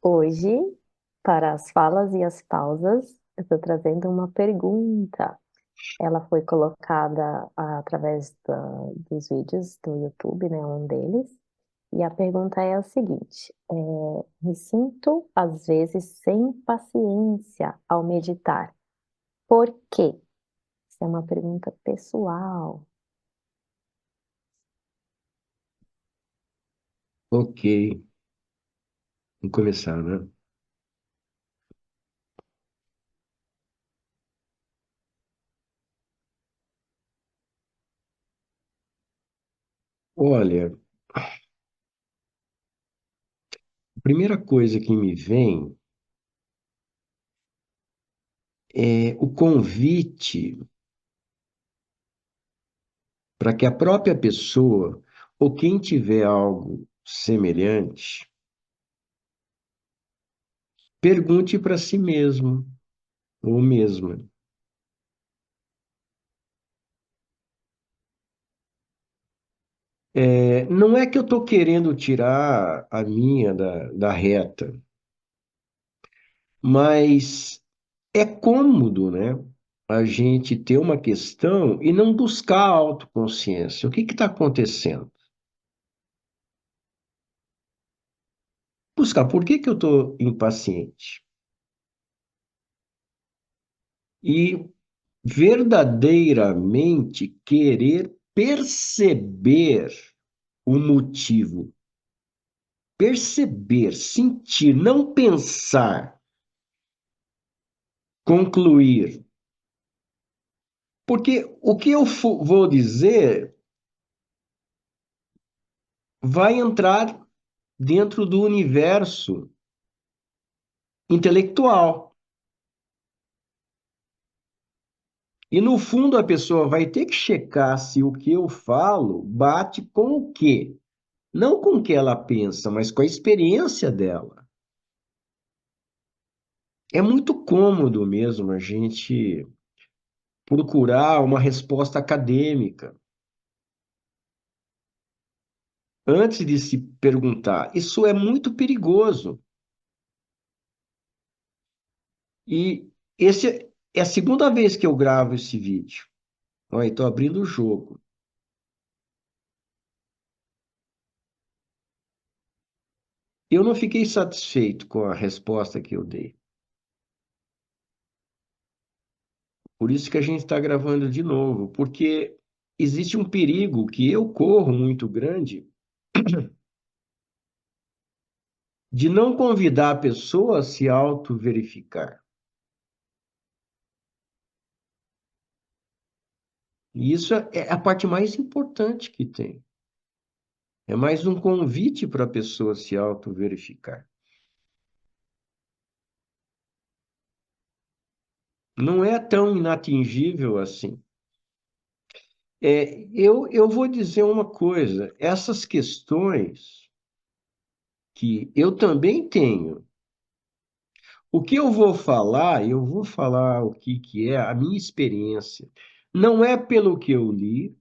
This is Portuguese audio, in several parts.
Hoje, para as falas e as pausas, eu estou trazendo uma pergunta. Ela foi colocada através dos vídeos do YouTube, né, um deles. E a pergunta é a seguinte: me sinto às vezes sem paciência ao meditar. Por quê? Essa é uma pergunta pessoal. Ok, vamos começar, né? Olha, a primeira coisa que me vem é o convite para que a própria pessoa, ou quem tiver algo semelhante, pergunte para si mesmo ou mesma. Não é que eu estou querendo tirar a minha da reta, mas é cômodo, né? A gente ter uma questão e não buscar a autoconsciência. O que está acontecendo? Buscar por que eu estou impaciente e verdadeiramente querer perceber o motivo. Perceber, sentir, não pensar, concluir. Porque o que eu vou dizer vai entrar dentro do universo intelectual. E no fundo a pessoa vai ter que checar se o que eu falo bate com o quê? Não com o que ela pensa, mas com a experiência dela. É muito cômodo mesmo a gente procurar uma resposta acadêmica antes de se perguntar. Isso é muito perigoso. E esse é a segunda vez que eu gravo esse vídeo. Olha, estou abrindo o jogo. Eu não fiquei satisfeito com a resposta que eu dei. Por isso que a gente está gravando de novo, porque existe um perigo que eu corro muito grande de não convidar a pessoa a se auto-verificar. E isso é a parte mais importante que tem. É mais um convite para a pessoa se auto-verificar. Não é tão inatingível assim. Eu vou dizer uma coisa: essas questões que eu também tenho, o que eu vou falar o que é a minha experiência. Não é pelo que eu li,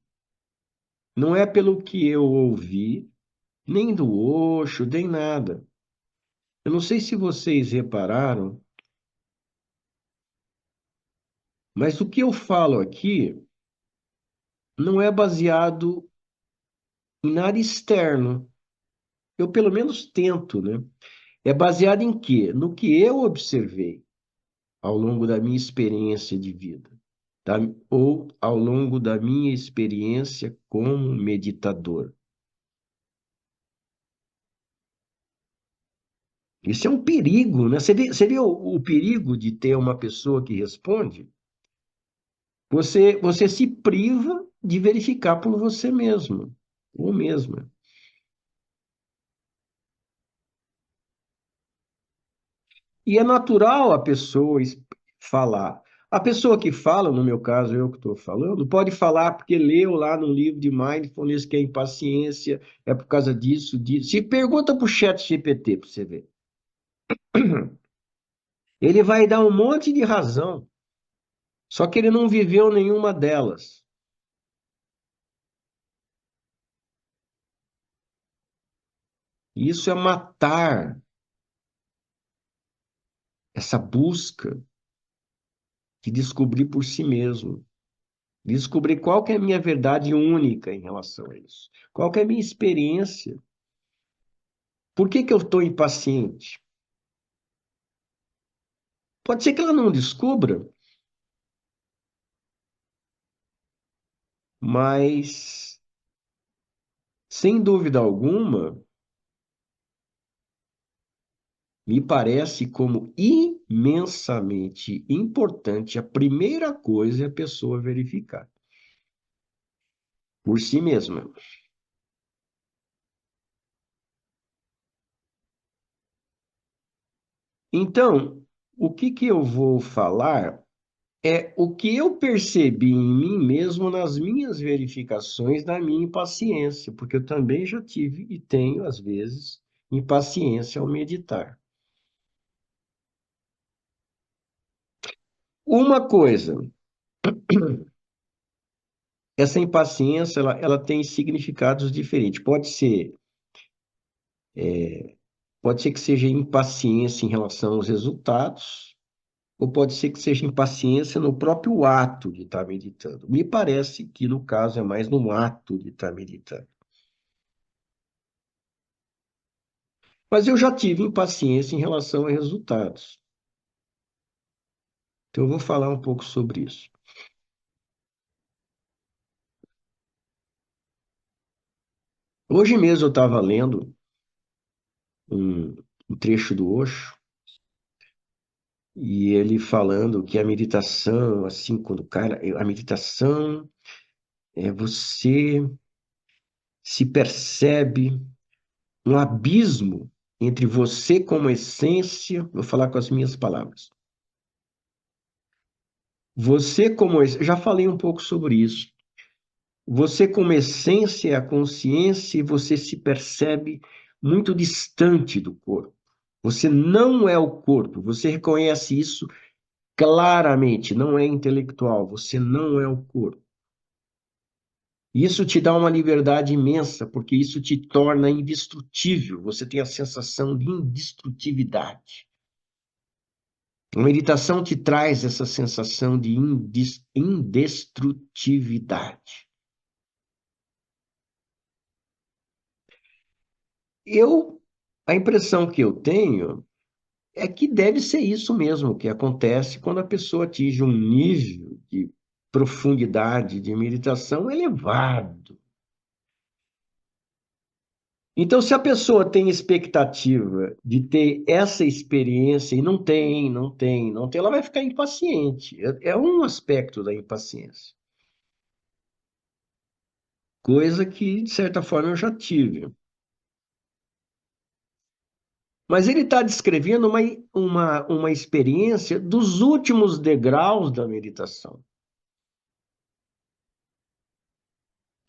não é pelo que eu ouvi, nem do Osho, nem nada. Eu não sei se vocês repararam, mas o que eu falo aqui não é baseado em nada externo. Eu pelo menos tento, né? É baseado em quê? No que eu observei ao longo da minha experiência de vida, tá? Ou ao longo da minha experiência como meditador. Isso é um perigo, né? Você vê o perigo de ter uma pessoa que responde? Você se priva de verificar por você mesmo, ou mesma. E é natural a pessoa falar. A pessoa que fala, no meu caso, eu que estou falando, pode falar porque leu lá no livro de Mindfulness que é impaciência, é por causa disso, disso. Se pergunta para o chat GPT para você ver. Ele vai dar um monte de razão, só que ele não viveu nenhuma delas. Isso é matar essa busca de descobrir por si mesmo, descobrir qual que é a minha verdade única em relação a isso, qual que é a minha experiência. Por que que eu estou impaciente? Pode ser que ela não descubra, mas, sem dúvida alguma, me parece como imensamente importante a primeira coisa é a pessoa verificar por si mesma. Então, o que que eu vou falar é o que eu percebi em mim mesmo nas minhas verificações da minha impaciência, porque eu também já tive e tenho, às vezes, impaciência ao meditar. Uma coisa, essa impaciência, ela tem significados diferentes. Pode ser que seja impaciência em relação aos resultados, ou pode ser que seja impaciência no próprio ato de estar meditando. Me parece que, no caso, é mais no ato de estar meditando. Mas eu já tive impaciência em relação a resultados. Então, eu vou falar um pouco sobre isso. Hoje mesmo eu estava lendo um, um trecho do Osho, e ele falando que a meditação, assim, quando o cara, a meditação é você se percebe um abismo entre você como essência, vou falar com as minhas palavras. Você como, já falei um pouco sobre isso. Você como essência é a consciência e você se percebe muito distante do corpo. Você não é o corpo, você reconhece isso claramente, não é intelectual, você não é o corpo. Isso te dá uma liberdade imensa, porque isso te torna indestrutível, você tem a sensação de indestrutividade. A meditação te traz essa sensação de indestrutividade. Eu, a impressão que eu tenho é que deve ser isso mesmo que acontece quando a pessoa atinge um nível de profundidade de meditação elevado. Então, se a pessoa tem expectativa de ter essa experiência e não tem, ela vai ficar impaciente. É um aspecto da impaciência. Coisa que, de certa forma, eu já tive. Mas ele está descrevendo uma experiência dos últimos degraus da meditação.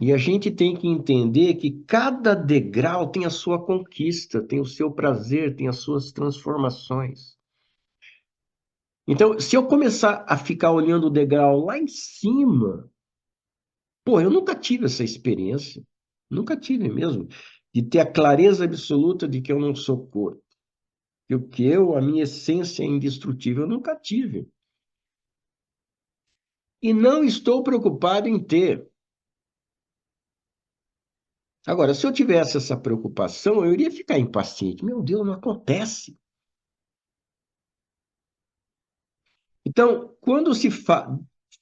E a gente tem que entender que cada degrau tem a sua conquista, tem o seu prazer, tem as suas transformações. Então, se eu começar a ficar olhando o degrau lá em cima, pô, eu nunca tive essa experiência, nunca tive mesmo, de ter a clareza absoluta de que eu não sou corpo, a minha essência é indestrutível, eu nunca tive. E não estou preocupado em ter. Agora, se eu tivesse essa preocupação, eu iria ficar impaciente. Meu Deus, não acontece. Então, quando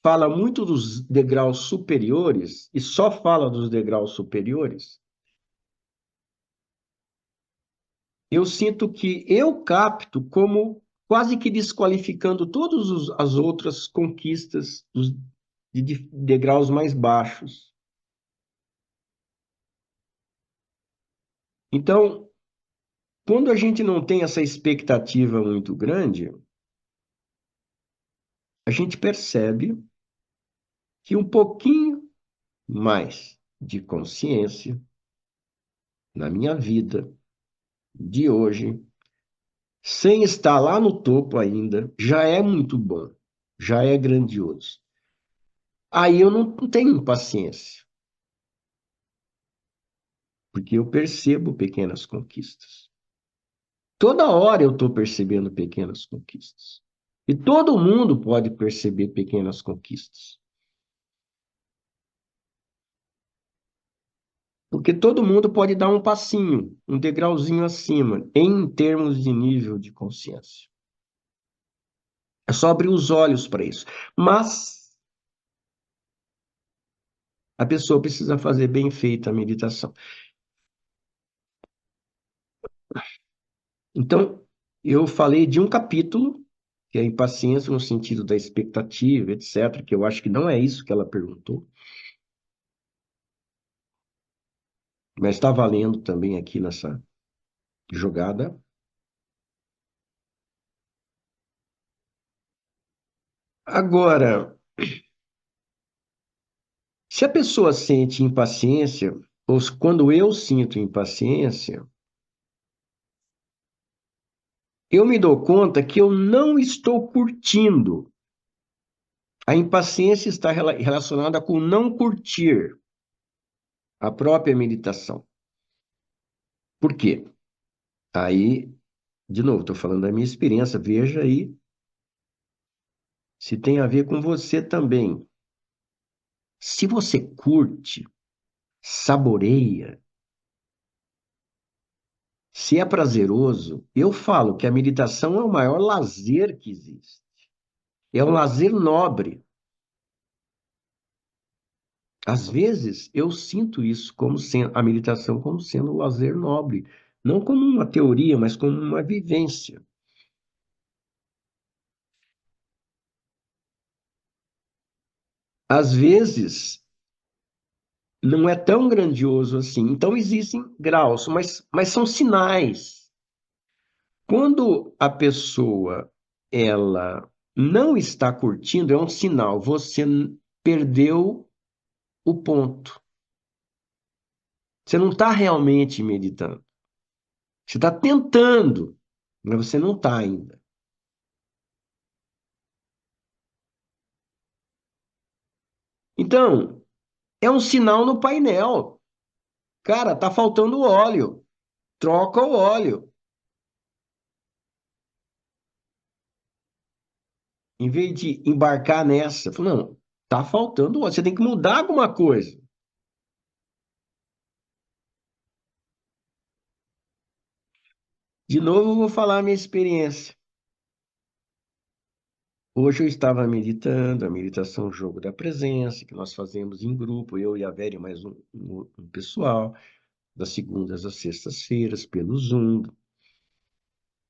fala muito dos degraus superiores, e só fala dos degraus superiores, eu sinto que eu capto como quase que desqualificando todas as outras conquistas de degraus mais baixos. Então, quando a gente não tem essa expectativa muito grande, a gente percebe que um pouquinho mais de consciência na minha vida de hoje, sem estar lá no topo ainda, já é muito bom, já é grandioso. Aí eu não tenho paciência, porque eu percebo pequenas conquistas. Toda hora eu estou percebendo pequenas conquistas. E todo mundo pode perceber pequenas conquistas. Porque todo mundo pode dar um passinho, um degrauzinho acima, em termos de nível de consciência. É só abrir os olhos para isso. Mas a pessoa precisa fazer bem feita a meditação. Então, eu falei de um capítulo, que é a impaciência no sentido da expectativa, etc., que eu acho que não é isso que ela perguntou, mas está valendo também aqui nessa jogada. Agora, se a pessoa sente impaciência, ou quando eu sinto impaciência, eu me dou conta que eu não estou curtindo. A impaciência está relacionada com não curtir a própria meditação. Por quê? Aí, de novo, estou falando da minha experiência, veja aí se tem a ver com você também. Se você curte, saboreia, se é prazeroso, eu falo que a meditação é o maior lazer que existe. É um lazer nobre. Às vezes, eu sinto isso como sendo a meditação como sendo um lazer nobre, não como uma teoria, mas como uma vivência. Às vezes, não é tão grandioso assim. Então, existem graus, mas são sinais. Quando a pessoa ela não está curtindo, é um sinal. Você perdeu o ponto. Você não está realmente meditando. Você está tentando, mas você não está ainda. Então, é um sinal no painel. Cara, tá faltando óleo. Troca o óleo. Em vez de embarcar nessa, fala, não, tá faltando óleo. Você tem que mudar alguma coisa. De novo, eu vou falar a minha experiência. Hoje eu estava meditando, a meditação Jogo da Presença, que nós fazemos em grupo, eu e a Vera e mais um pessoal, das segundas às sextas-feiras, pelo Zoom.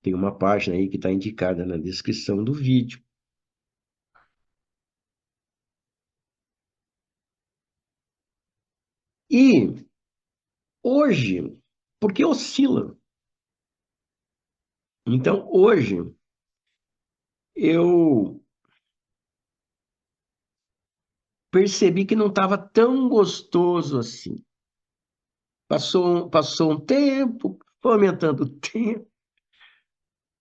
Tem uma página aí que está indicada na descrição do vídeo. E hoje, porque oscila. Então, hoje, eu percebi que não estava tão gostoso assim. Passou um tempo, foi aumentando o tempo.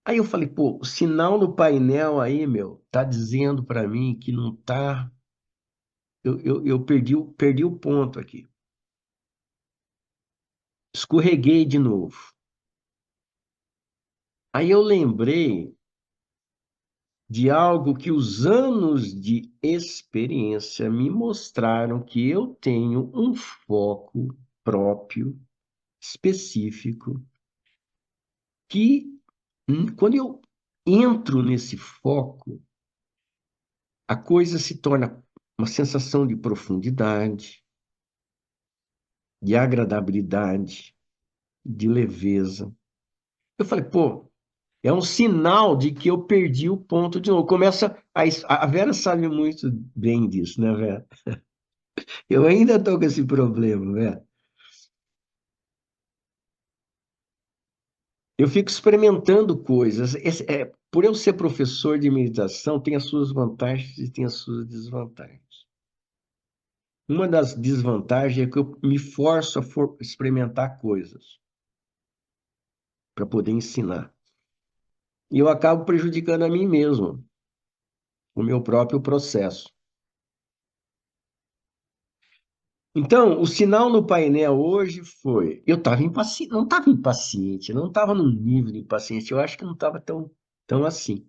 Aí eu falei, pô, o sinal no painel aí, meu, tá dizendo para mim que não tá. Eu perdi o ponto aqui. Escorreguei de novo. Aí eu lembrei de algo que os anos de experiência me mostraram que eu tenho um foco próprio, específico, que quando eu entro nesse foco, a coisa se torna uma sensação de profundidade, de agradabilidade, de leveza. Eu falei, pô, é um sinal de que eu perdi o ponto de novo. Começa a Vera sabe muito bem disso, né, Vera? Eu ainda estou com esse problema, Vera. Eu fico experimentando coisas. Por eu ser professor de meditação, tem as suas vantagens e tem as suas desvantagens. Uma das desvantagens é que eu me forço a experimentar coisas para poder ensinar. E eu acabo prejudicando a mim mesmo, o meu próprio processo. Então, o sinal no painel hoje foi, eu estava impaciente, não estava impaciente, não estava num nível de impaciência, eu acho que não estava tão assim.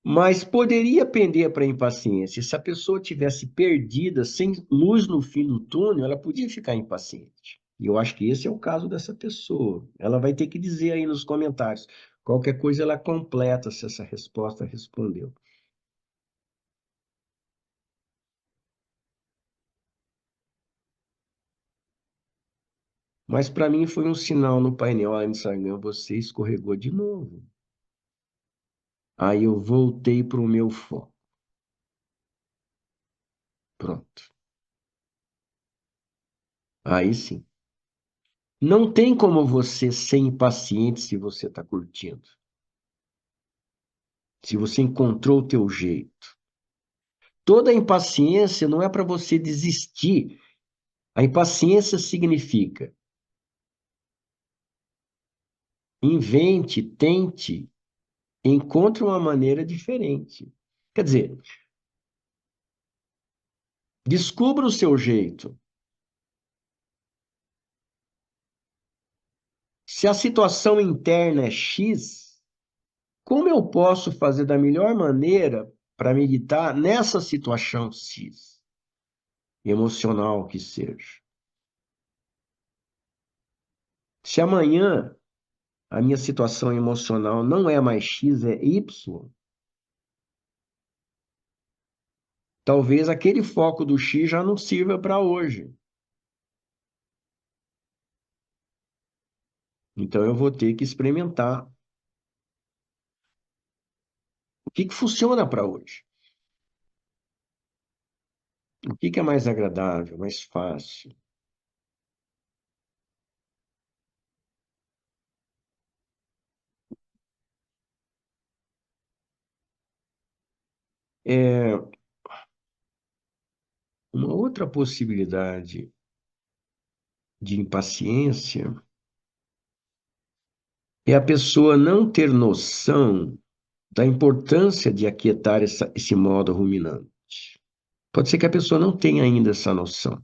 Mas poderia pender para impaciência. Se a pessoa tivesse perdida, sem luz no fim do túnel, ela podia ficar impaciente. E eu acho que esse é o caso dessa pessoa. Ela vai ter que dizer aí nos comentários. Qualquer coisa ela completa se essa resposta respondeu. Mas para mim foi um sinal no painel, ah, Instagram, você escorregou de novo. Aí eu voltei para o meu foco. Pronto. Aí sim. Não tem como você ser impaciente se você está curtindo. Se você encontrou o teu jeito. Toda impaciência não é para você desistir. A impaciência significa invente, tente, encontre uma maneira diferente. Quer dizer, descubra o seu jeito. Se a situação interna é X, como eu posso fazer da melhor maneira para meditar nessa situação X, emocional que seja? Se amanhã a minha situação emocional não é mais X, é Y, talvez aquele foco do X já não sirva para hoje. Então eu vou ter que experimentar o que funciona para hoje. O que é mais agradável, mais fácil. É, uma outra possibilidade de impaciência é a pessoa não ter noção da importância de aquietar esse modo ruminante. Pode ser que a pessoa não tenha ainda essa noção.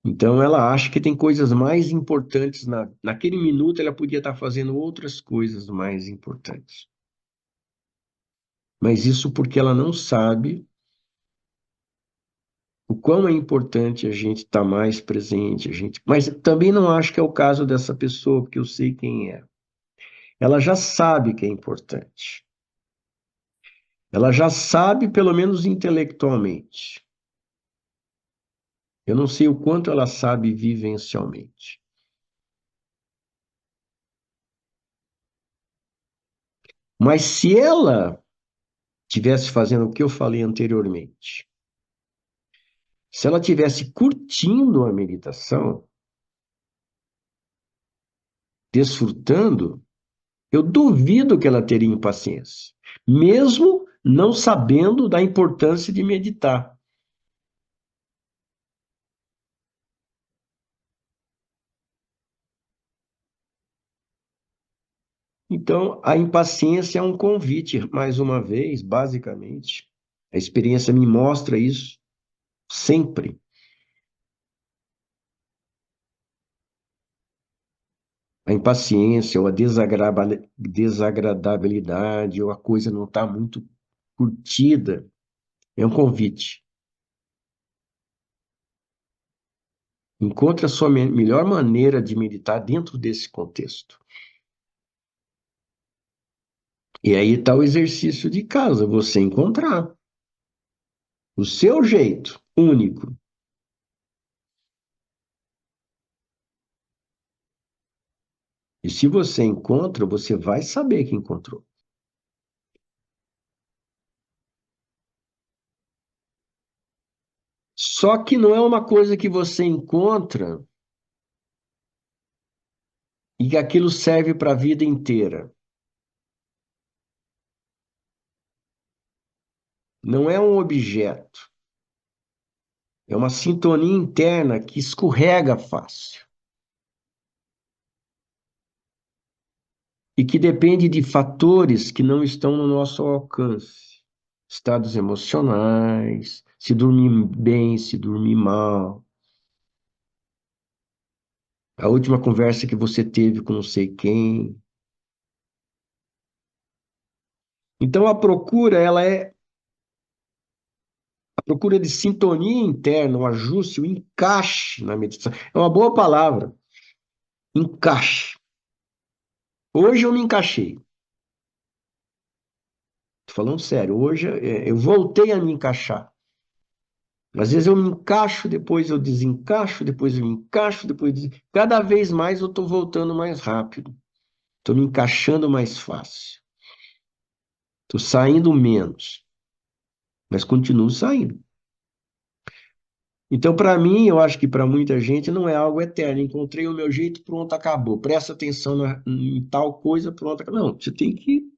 Então, ela acha que tem coisas mais importantes. Naquele minuto, ela podia estar fazendo outras coisas mais importantes. Mas isso porque ela não sabe o quão é importante a gente estar mais presente. Mas também não acho que é o caso dessa pessoa, porque eu sei quem é. Ela já sabe que é importante. Ela já sabe, pelo menos intelectualmente. Eu não sei o quanto ela sabe vivencialmente. Mas se ela tivesse fazendo o que eu falei anteriormente, se ela tivesse curtindo a meditação, desfrutando, eu duvido que ela teria impaciência, mesmo não sabendo da importância de meditar. Então, a impaciência é um convite, mais uma vez, basicamente. A experiência me mostra isso sempre. A impaciência ou a desagradabilidade ou a coisa não está muito curtida, é um convite. Encontre a sua melhor maneira de meditar dentro desse contexto. E aí está o exercício de casa, você encontrar o seu jeito único. E se você encontra, você vai saber que encontrou. Só que não é uma coisa que você encontra e que aquilo serve para a vida inteira. Não é um objeto. É uma sintonia interna que escorrega fácil e que depende de fatores que não estão no nosso alcance. estados emocionais, se dormir bem, se dormir mal, a última conversa que você teve com não sei quem. Então a procura de sintonia interna, o ajuste, o encaixe na meditação. É uma boa palavra, encaixe. Hoje eu me encaixei. Tô falando sério, hoje eu voltei a me encaixar. Às vezes eu me encaixo, depois eu desencaixo, depois eu me encaixo, cada vez mais eu estou voltando mais rápido. Estou me encaixando mais fácil. Estou saindo menos, mas continuo saindo. Então, para mim, eu acho que para muita gente não é algo eterno. Encontrei o meu jeito, pronto, acabou. Presta atenção em tal coisa, pronto, acabou. Não, você tem que ir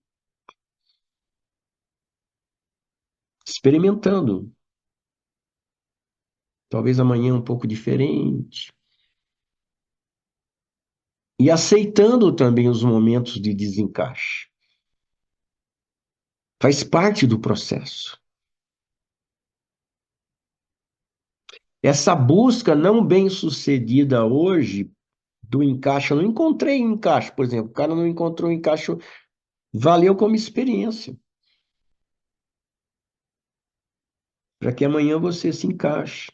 experimentando. Talvez amanhã um pouco diferente. E aceitando também os momentos de desencaixe. Faz parte do processo. Essa busca não bem sucedida hoje do encaixe, eu não encontrei encaixe, por exemplo, o cara não encontrou encaixe, valeu como experiência, para que amanhã você se encaixe.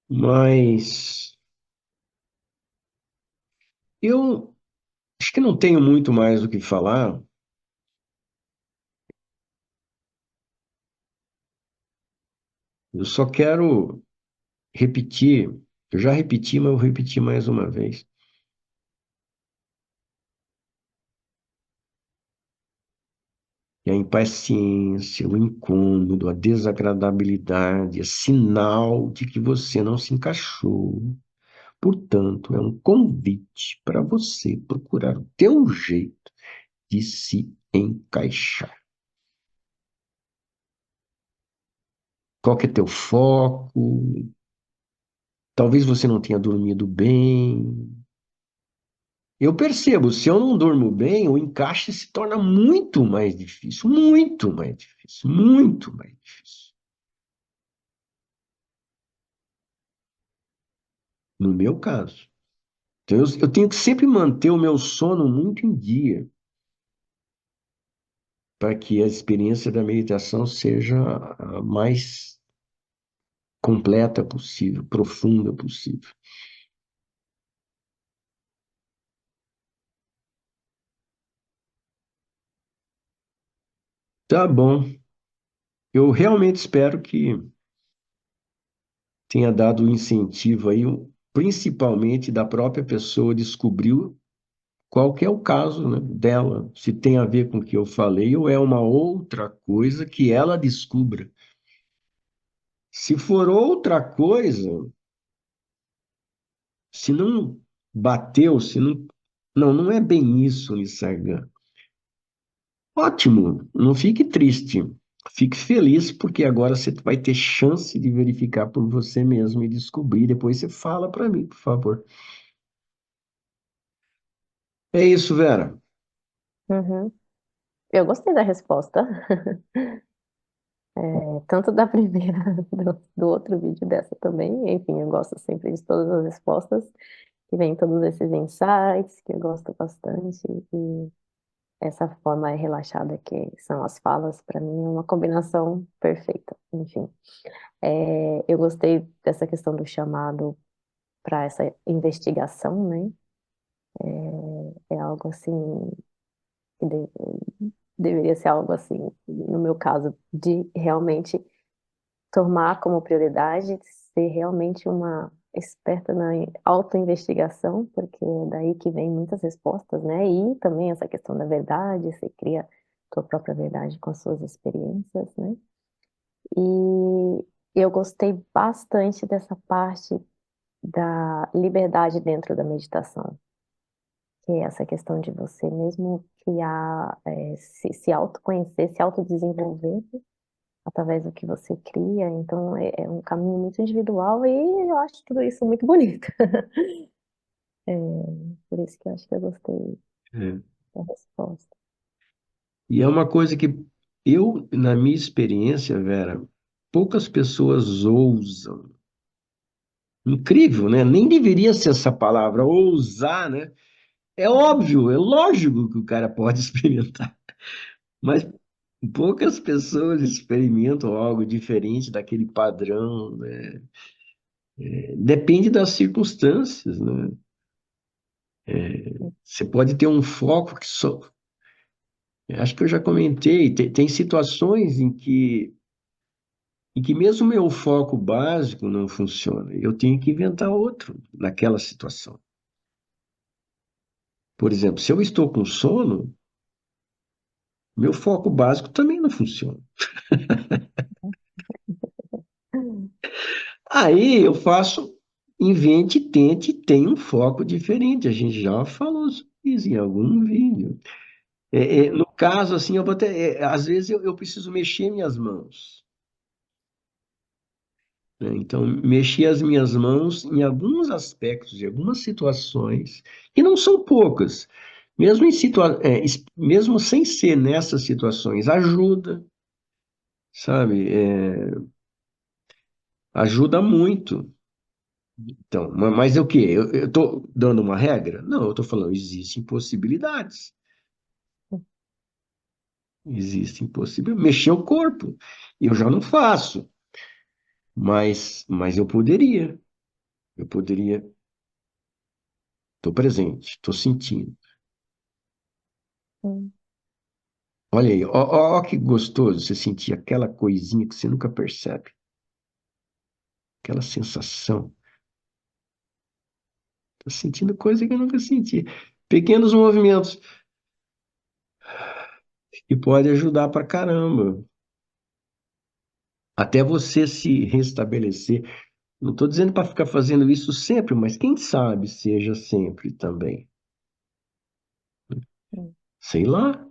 Mas eu acho que não tenho muito mais o que falar. Eu só quero repetir. Eu já repeti, mas eu vou repetir mais uma vez. E a impaciência, o incômodo, a desagradabilidade é sinal de que você não se encaixou. Portanto, é um convite para você procurar o teu jeito de se encaixar. Qual que é teu foco? Talvez você não tenha dormido bem. Eu percebo, se eu não durmo bem, o encaixe se torna muito mais difícil, muito mais difícil, muito mais difícil. No meu caso. Então, eu tenho que sempre manter o meu sono muito em dia, para que a experiência da meditação seja a mais completa possível, profunda possível. Tá bom. Eu realmente espero que tenha dado um incentivo aí, principalmente da própria pessoa descobrir qual que é o caso, né, dela, se tem a ver com o que eu falei ou é uma outra coisa que ela descubra. Se for outra coisa, se não bateu, se não. Não, não é bem isso, Nisargan. Ótimo, não fique triste. Fique feliz, porque agora você vai ter chance de verificar por você mesmo e descobrir. Depois você fala para mim, por favor. É isso, Vera. Uhum. Eu gostei da resposta, tanto da primeira, do outro vídeo dessa também. Enfim, eu gosto sempre de todas as respostas, que vem todos esses insights, que eu gosto bastante. E essa forma relaxada que são as falas, para mim, é uma combinação perfeita. Enfim, eu gostei dessa questão do chamado para essa investigação, né? É algo assim que deveria ser algo assim, no meu caso, de realmente tomar como prioridade ser realmente uma experta na autoinvestigação, porque é daí que vem muitas respostas, né? E também essa questão da verdade, você cria tua própria verdade com as suas experiências, né? E eu gostei bastante dessa parte da liberdade dentro da meditação, que é essa questão de você mesmo criar, se autoconhecer, se autodesenvolver através do que você cria. Então, é um caminho muito individual e eu acho tudo isso muito bonito. É, por isso que eu acho que eu gostei É. da resposta. E é uma coisa que eu, na minha experiência, Vera, poucas pessoas ousam. Incrível, né? Nem deveria ser essa palavra, ousar, né? É óbvio, é lógico que o cara pode experimentar, mas poucas pessoas experimentam algo diferente daquele padrão, né? Depende das circunstâncias, né? Você pode ter um foco que só. Acho que eu já comentei, tem situações em que mesmo o meu foco básico não funciona. Eu tenho que inventar outro naquela situação. Por exemplo, se eu estou com sono, meu foco básico também não funciona. Aí eu faço, invente, tente, tenha um foco diferente. A gente já falou sobre isso em algum vídeo. No caso, assim, eu vou ter, às vezes eu preciso mexer minhas mãos, né? Então, mexer as minhas mãos em alguns aspectos, de algumas situações, e não são poucas, mesmo, mesmo sem ser nessas situações, ajuda, sabe? Ajuda muito. Então, mas é o quê? Eu estou dando uma regra? Não, eu estou falando, existem possibilidades. Existem possibilidades. Mexer o corpo. Eu já não faço, mas eu poderia. Eu poderia. Estou presente, estou sentindo. Hum, Olha aí, ó, ó que gostoso você sentir aquela coisinha que você nunca percebe. Aquela sensação. Estou sentindo coisa que eu nunca senti. Pequenos movimentos que podem ajudar pra caramba. Até você se restabelecer. Não estou dizendo para ficar fazendo isso sempre, mas quem sabe seja sempre também. hum, Sei lá.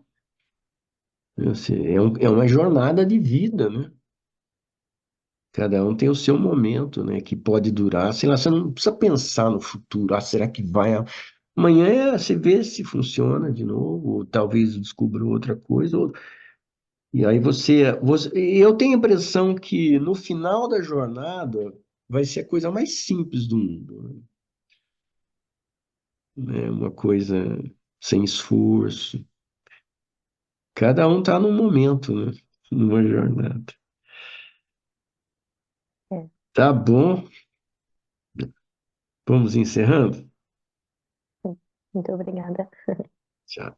É uma jornada de vida, né? Cada um tem o seu momento, né? Que pode durar. Sei lá, você não precisa pensar no futuro. Ah, será que vai? Amanhã você vê se funciona de novo, ou talvez descubra outra coisa. E aí eu tenho a impressão que no final da jornada vai ser a coisa mais simples do mundo, né? Uma coisa sem esforço. Cada um está num momento, né? Numa jornada. é, Tá bom? Vamos encerrando? sim. Muito obrigada. Tchau.